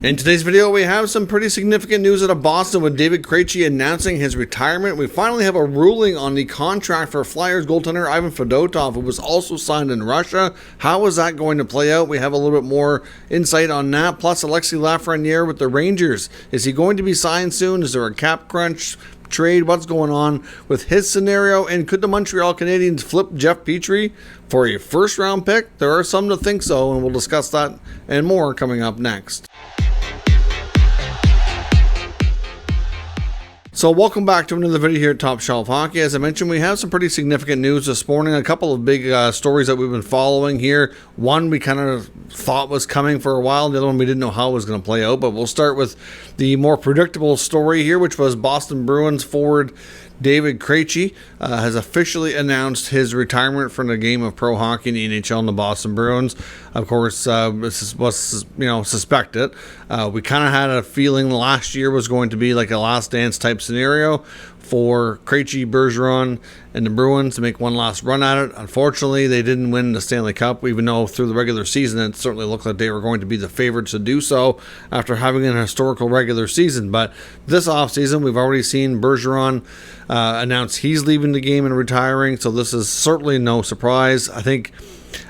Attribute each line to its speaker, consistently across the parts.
Speaker 1: In today's video, we have some pretty significant news out of Boston with David Krejci announcing his retirement. We finally have a ruling on the contract for Flyers goaltender Ivan Fedotov, who was also signed in Russia. How is that going to play out? We have a little bit more insight on that. Plus, Alexis Lafreniere with the Rangers. Is he going to be signed soon? Is there a cap crunch? Trade? What's going on with his scenario? And could the Montreal Canadiens flip Jeff Petry for a first-round pick? There are some to think so, and we'll discuss that and more coming up next. So welcome back to another video here at Top Shelf Hockey. As I mentioned, we have some pretty significant news this morning. A couple of big stories that we've been following here. One we kind of thought was coming for a while. The other one we didn't know how it was going to play out. But we'll start with the more predictable story here, which was Boston Bruins forward David Krejci has officially announced his retirement from the game of pro hockey in the NHL and the Boston Bruins. Of course, this was suspected. We kind of had a feeling last year was going to be like a last dance type scenario for Krejci, Bergeron, and the Bruins to make one last run at it. Unfortunately, they didn't win the Stanley Cup, even though through the regular season it certainly looked like they were going to be the favorites to do so after having an historical regular season. But this offseason, we've already seen Bergeron announce he's leaving the game and retiring, so this is certainly no surprise. I think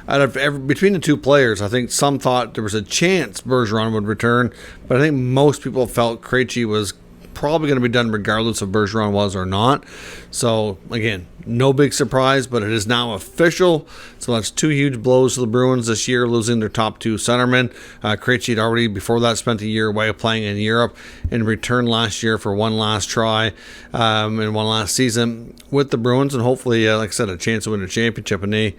Speaker 1: between the two players, I think some thought there was a chance Bergeron would return, but I think most people felt Krejci was probably going to be done regardless if Bergeron was or not. So again, no big surprise, but it is now official. So that's two huge blows to the Bruins this year, losing their top two centermen. Krejci had already before that spent a year away playing in Europe and returned last year for one last try and one last season with the Bruins, and hopefully, like I said, a chance to win a championship. And they,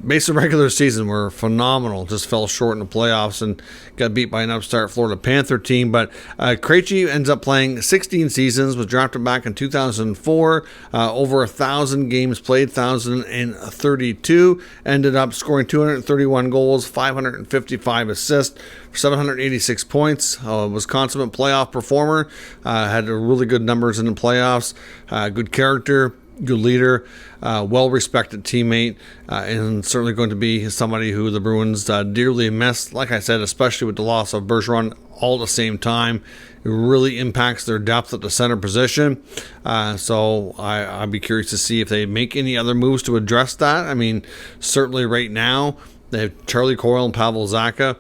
Speaker 1: based on regular season, were phenomenal. Just fell short in the playoffs and got beat by an upstart Florida Panther team. But Krejci ends up playing 16 seasons, was drafted back in 2004, over 1,000 games played, 1,032, ended up scoring 231 goals, 555 assists, 786 points, was consummate playoff performer, had really good numbers in the playoffs, good character, good leader, well-respected teammate, and certainly going to be somebody who the Bruins dearly miss. Like I said, especially with the loss of Bergeron all at the same time, it really impacts their depth at the center position. So I'd be curious to see if they make any other moves to address that. I mean, certainly right now, they have Charlie Coyle and Pavel Zacha,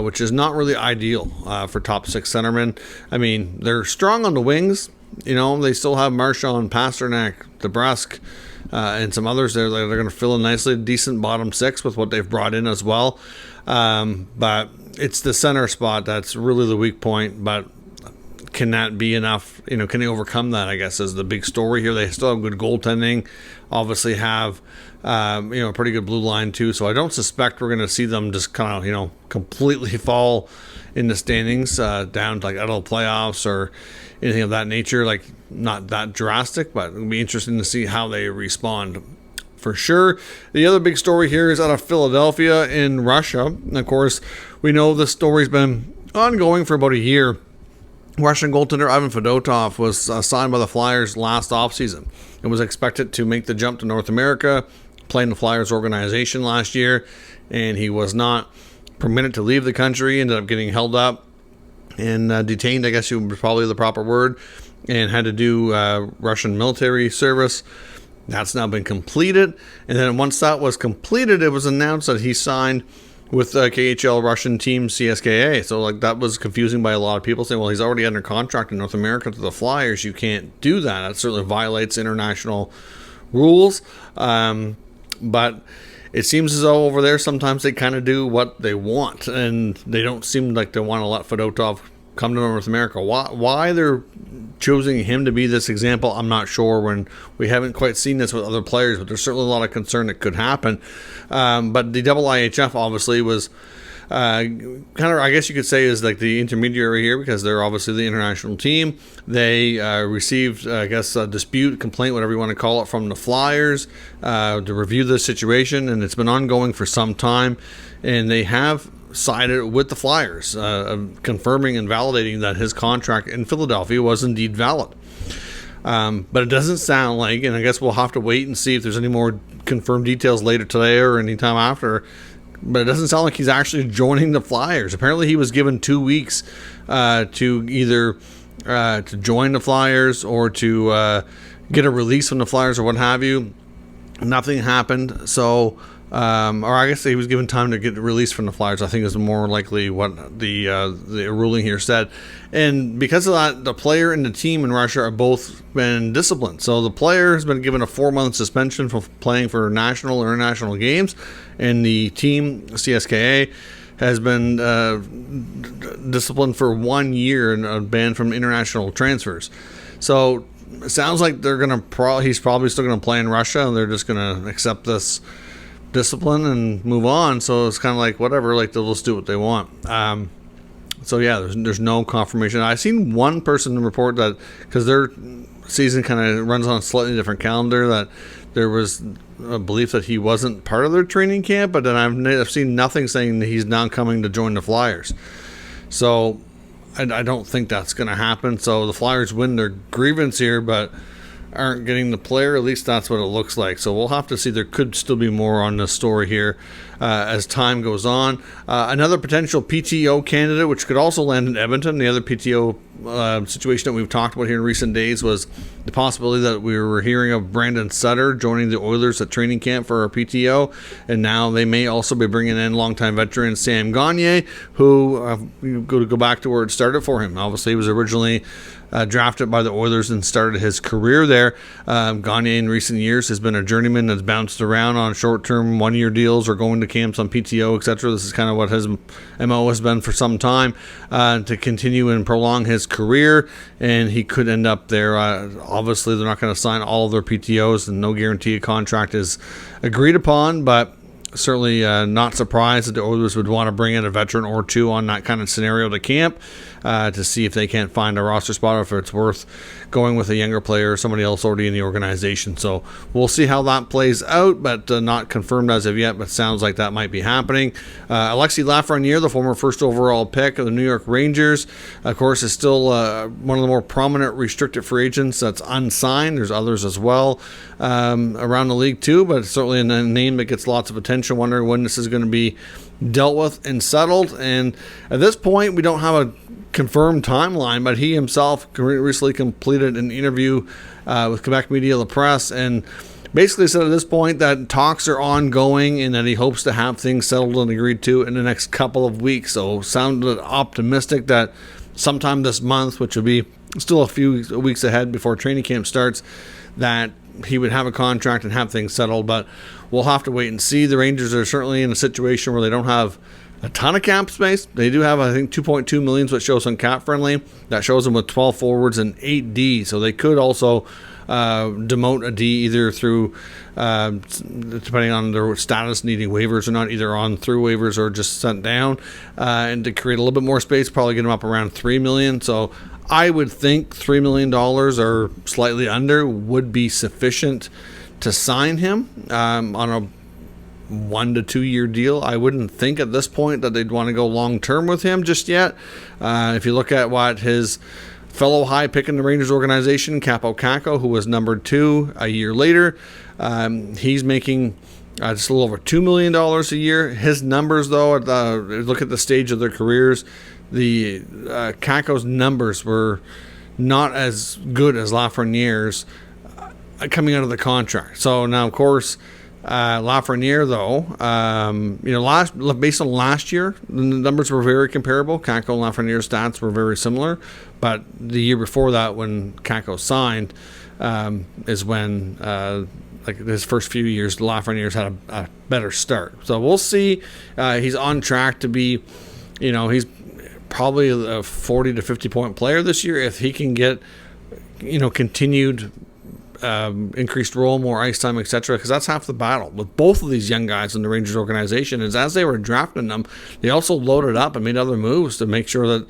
Speaker 1: which is not really ideal for top six centermen. I mean, they're strong on the wings. You know, they still have Marchand, Pasternak, DeBrusk, and some others there. They're going to fill in nicely. Decent bottom six with what they've brought in as well. But it's the center spot that's really the weak point. But can that be enough? You know, can they overcome that, I guess, is the big story here. They still have good goaltending. Obviously have, a pretty good blue line too. So I don't suspect we're going to see them just kind of, completely fall in the standings down to like out of the playoffs or anything of that nature, like not that drastic, but it'll be interesting to see how they respond for sure. The other big story here is out of Philadelphia in Russia. And of course, we know this story's been ongoing for about a year. Russian goaltender Ivan Fedotov was signed by the Flyers last offseason and was expected to make the jump to North America, play in the Flyers organization last year, and he was not permitted to leave the country, ended up getting held up and detained, I guess was probably the proper word, and had to do Russian military service. That's now been completed, and then once that was completed, it was announced that he signed with the KHL Russian team CSKA. So like that was confusing by a lot of people, saying, well, he's already under contract in North America to the Flyers. You can't do that. That certainly violates international rules. But it seems as though over there sometimes they kind of do what they want, and they don't seem like they want to let Fedotov come to North America. Why they're choosing him to be this example, I'm not sure, when we haven't quite seen this with other players, but there's certainly a lot of concern that could happen. But the IIHF obviously was kind of, I guess you could say, is like the intermediary here, because they're obviously the international team. They received, I guess, a dispute, complaint, whatever you want to call it, from the Flyers to review the situation, and it's been ongoing for some time, and they have sided with the Flyers, confirming and validating that his contract in Philadelphia was indeed valid. But it doesn't sound like, and I guess we'll have to wait and see if there's any more confirmed details later today or anytime after, but it doesn't sound like he's actually joining the Flyers. Apparently he was given 2 weeks to either to join the Flyers or to get a release from the Flyers or what have you. Nothing happened, so or I guess he was given time to get released from the Flyers, I think is more likely what the ruling here said. And because of that, the player and the team in Russia are both been disciplined. So the player has been given a 4-month suspension for playing for national or international games, and the team, CSKA, has been disciplined for 1 year and banned from international transfers. So it sounds like they're gonna he's probably still gonna play in Russia, and they're just gonna accept this discipline and move on. So it's kind of like whatever, like they'll just do what they want. So yeah, there's no confirmation. I've seen one person report that because their season kind of runs on a slightly different calendar, that there was a belief that he wasn't part of their training camp, but then I've seen nothing saying that he's now coming to join the Flyers. So I don't think that's going to happen. So the Flyers win their grievance here, but aren't getting the player. At least that's what it looks like. So we'll have to see. There could still be more on this story here as time goes on. Another potential PTO candidate, which could also land in Edmonton. The other PTO situation that we've talked about here in recent days was the possibility that we were hearing of Brandon Sutter joining the Oilers at training camp for our PTO, and now they may also be bringing in longtime veteran Sam Gagner, who go back to where it started for him. Obviously, he was originally drafted by the Oilers and started his career there. Gagner in recent years has been a journeyman that's bounced around on short-term one-year deals or going to camps on PTO, etc. This is kind of what his MO has been for some time, to continue and prolong his career, and he could end up there. Obviously, they're not going to sign all of their PTOs, and no guarantee a contract is agreed upon, but certainly not surprised that the Oilers would want to bring in a veteran or two on that kind of scenario to camp to see if they can't find a roster spot, or if it's worth going with a younger player or somebody else already in the organization. So we'll see how that plays out, but not confirmed as of yet, but sounds like that might be happening. Alexis Lafreniere, the former first overall pick of the New York Rangers, of course, is still one of the more prominent restricted free agents that's unsigned. There's others as well around the league too, but it's certainly a name that gets lots of attention, wondering when this is going to be dealt with and settled. And at this point, we don't have a confirmed timeline, but he himself recently completed an interview with Quebec Media La Presse and basically said at this point that talks are ongoing and that he hopes to have things settled and agreed to in the next couple of weeks. So sounded optimistic that sometime this month, which will be still a few weeks ahead before training camp starts, that he would have a contract and have things settled. But we'll have to wait and see. The Rangers are certainly in a situation where they don't have a ton of cap space. They do have, I think, 2.2 million, which shows on Cap Friendly. That shows them with 12 forwards and 8 D. So they could also demote a D either through, depending on their status, needing waivers or not, either on through waivers or just sent down, and to create a little bit more space, probably get them up around 3 million. So I would think $3 million or slightly under would be sufficient to sign him on a 1 to 2 year deal. I wouldn't think at this point that they'd want to go long term with him just yet. If you look at what his fellow high pick in the Rangers organization, Capo Caco, who was number 2 a year later, he's making just a little over $2 million a year. His numbers, though, look at the stage of their careers, the Caco's numbers were not as good as Lafreniere's coming out of the contract. So now, of course, Lafreniere, though, based on last year, the numbers were very comparable. Caco and Lafreniere's stats were very similar, but the year before that, when Caco signed, is when his first few years, Lafreniere's had a better start. So we'll see. He's on track to be, he's probably a 40 to 50 point player this year if he can get, continued increased role, more ice time, etc., because that's half the battle with both of these young guys in the Rangers organization. Is as they were drafting them, they also loaded up and made other moves to make sure that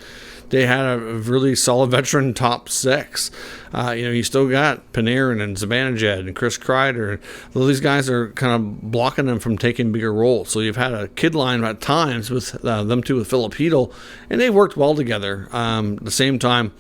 Speaker 1: they had a really solid veteran top 6. You still got Panarin and Zibanejad and Chris Kreider. All these guys are kind of blocking them from taking bigger roles. So you've had a kid line at times with them two with Philip Hedl, and they've worked well together. At the same time,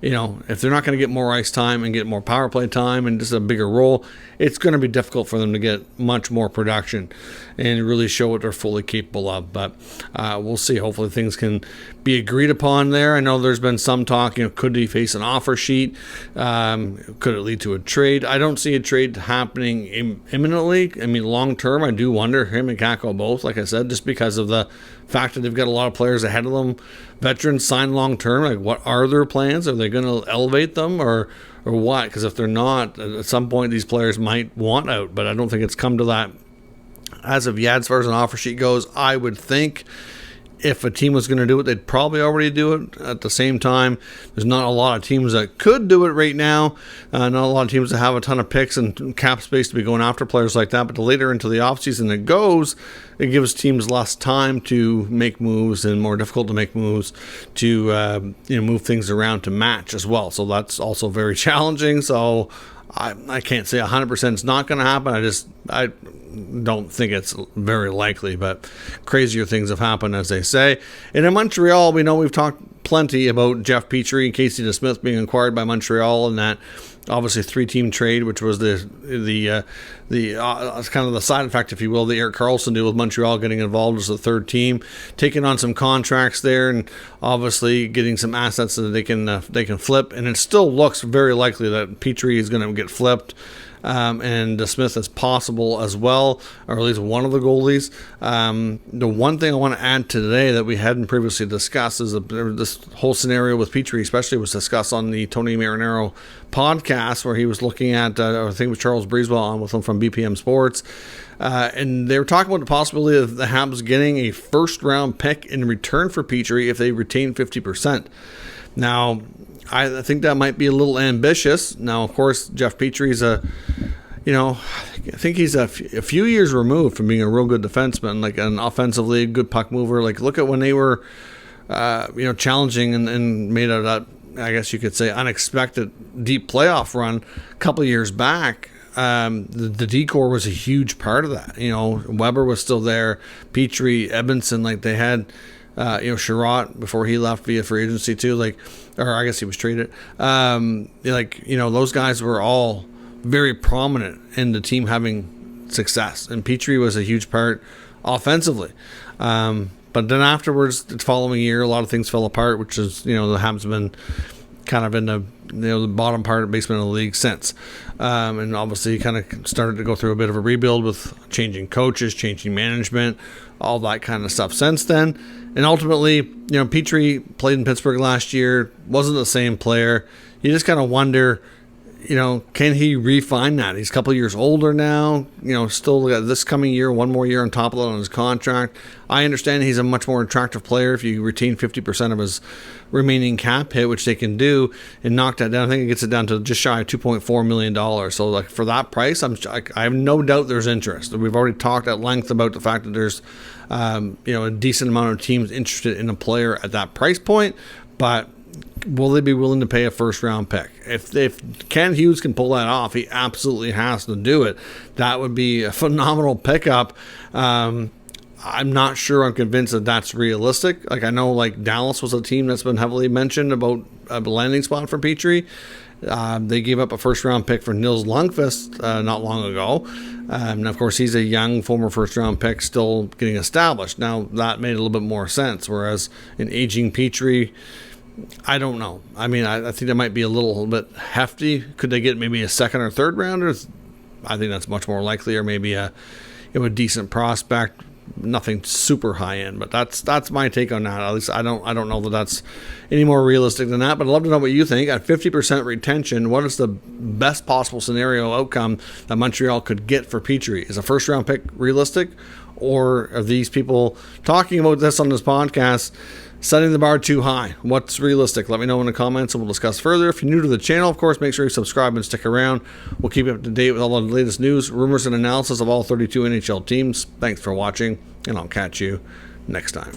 Speaker 1: if they're not going to get more ice time and get more power play time and just a bigger role, it's going to be difficult for them to get much more production and really show what they're fully capable of. But we'll see. Hopefully things can be agreed upon there. I know there's been some talk, could he face an offer sheet? Could it lead to a trade? I don't see a trade happening imminently. I mean, long term, I do wonder, him and Kakko both, like I said, just because of the fact that they've got a lot of players ahead of them, veterans signed long term. Like, what are their plans? Are they going to elevate them or what? Because if they're not, at some point these players might want out, but I don't think it's come to that as of yet. As far as an offer sheet goes, I would think if a team was going to do it, they'd probably already do it. At the same time, there's not a lot of teams that could do it right now. Not a lot of teams that have a ton of picks and cap space to be going after players like that. But the later into the offseason it goes, it gives teams less time to make moves and more difficult to make moves to move things around to match as well. So that's also very challenging. So I can't say 100% it's not going to happen. I don't think it's very likely, but crazier things have happened, as they say. And in Montreal, we know we've talked plenty about Jeff Petry and Casey DeSmith being acquired by Montreal, and that obviously 3-team trade, which was the kind of the side effect, if you will, the Erik Karlsson deal with Montreal getting involved as the third team, taking on some contracts there, and obviously getting some assets that they can flip. And it still looks very likely that Petry is going to get flipped. And Smith is possible as well, or at least one of the goalies. The one thing I want to add today that we hadn't previously discussed is this whole scenario with Petry, especially was discussed on the Tony Marinaro podcast, where he was looking at, I think it was Charles Breezewell on with him from BPM Sports, and they were talking about the possibility of the Habs getting a first-round pick in return for Petry if they retain 50%. Now, I think that might be a little ambitious. Now, of course, Jeff Petry's I think he's a few years removed from being a real good defenseman, like an offensively good puck mover. Like, look at when they were, challenging and made a, I guess you could say, unexpected deep playoff run a couple of years back. The D-core was a huge part of that. Weber was still there, Petry, Edmondson, like they had, Sherratt before he left via free agency too, or I guess he was traded. Those guys were all very prominent in the team having success, and Petry was a huge part offensively. But then afterwards, the following year, a lot of things fell apart, which is, the Habs have been kind of in the bottom part of basement of the league since. And obviously kind of started to go through a bit of a rebuild with changing coaches, changing management, all that kind of stuff since then. And ultimately, Petry played in Pittsburgh last year, wasn't the same player. You just kind of wonder, can he refine that? He's a couple of years older now, still got this coming year, one more year on top of that on his contract. I understand he's a much more attractive player if you retain 50% of his remaining cap hit, which they can do, and knock that down. I think it gets it down to just shy of $2.4 million. So, for that price, I have no doubt there's interest. We've already talked at length about the fact that there's, a decent amount of teams interested in a player at that price point, but will they be willing to pay a first-round pick? If Ken Hughes can pull that off, he absolutely has to do it. That would be a phenomenal pickup. I'm not sure I'm convinced that that's realistic. I know, Dallas was a team that's been heavily mentioned about a landing spot for Petry. They gave up a first-round pick for Nils Lundqvist not long ago. And, of course, he's a young former first-round pick still getting established. Now, that made a little bit more sense, whereas an aging Petry, I don't know. I mean, I think that might be a little bit hefty. Could they get maybe a second or third rounder? I think that's much more likely, or maybe a decent prospect. Nothing super high end, but that's my take on that. At least I don't know that that's any more realistic than that. But I'd love to know what you think. At 50% retention, what is the best possible scenario outcome that Montreal could get for Petry? Is a first round pick realistic, or are these people talking about this on this podcast setting the bar too high? What's realistic? Let me know in the comments and we'll discuss further. If you're new to the channel, of course, make sure you subscribe and stick around. We'll keep you up to date with all the latest news, rumors, and analysis of all 32 NHL teams. Thanks for watching, and I'll catch you next time.